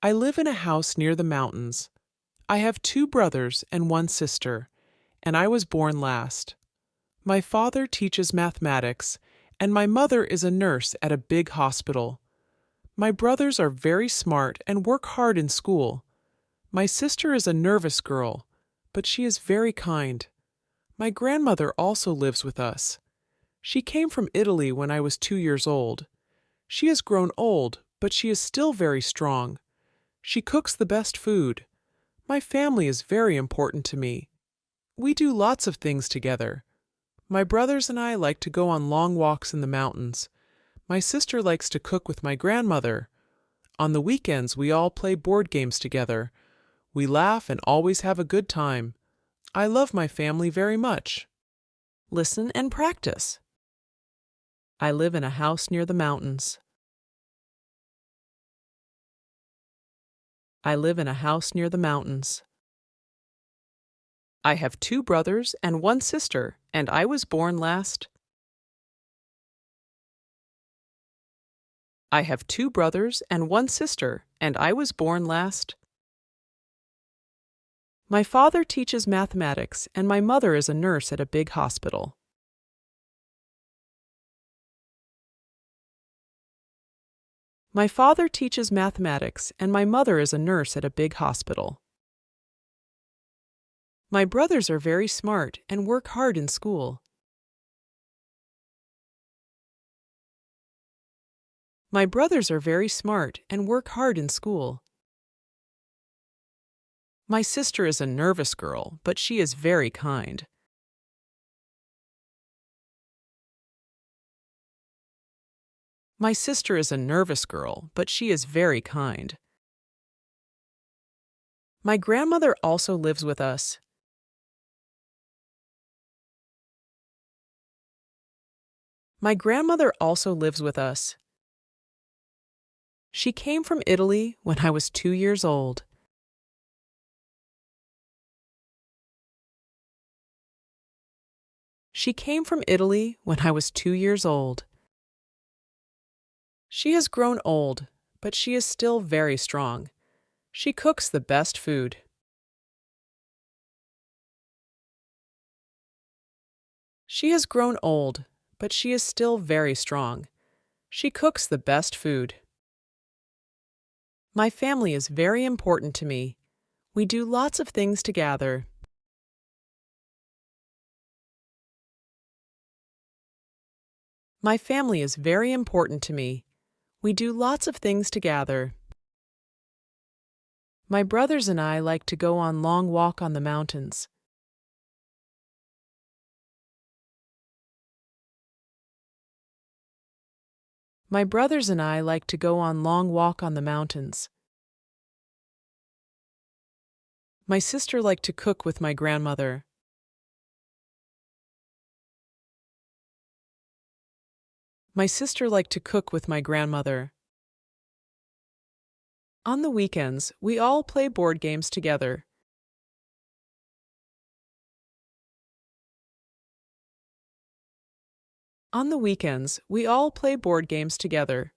I live in a house near the mountains. I have two brothers and one sister, and I was born last. My father teaches mathematics, and my mother is a nurse at a big hospital. My brothers are very smart and work hard in school. My sister is a nervous girl, but she is very kind. My grandmother also lives with us. She came from Italy when I was 2 years old. She has grown old, but she is still very strong. She cooks the best food. My family is very important to me. We do lots of things together. My brothers and I like to go on long walks in the mountains. My sister likes to cook with my grandmother. On the weekends, we all play board games together. We laugh and always have a good time. I love my family very much. Listen and practice. I live in a house near the mountains. I live in a house near the mountains. I have two brothers and one sister, and I was born last. I have two brothers and one sister, and I was born last. My father teaches mathematics, and my mother is a nurse at a big hospital. My father teaches mathematics, and my mother is a nurse at a big hospital. My brothers are very smart and work hard in school. My brothers are very smart and work hard in school. My sister is a nervous girl, but she is very kind. My sister is a nervous girl, but she is very kind. My grandmother also lives with us. My grandmother also lives with us. She came from Italy when I was 2 years old. She came from Italy when I was 2 years old. She has grown old, but she is still very strong. She cooks the best food. She has grown old, but she is still very strong. She cooks the best food. My family is very important to me. We do lots of things together. My family is very important to me. We do lots of things together. My brothers and I like to go on long walk on the mountains. My brothers and I like to go on long walk on the mountains. My sister liked to cook with my grandmother. My sister liked to cook with my grandmother. On the weekends, we all play board games together. On the weekends, we all play board games together.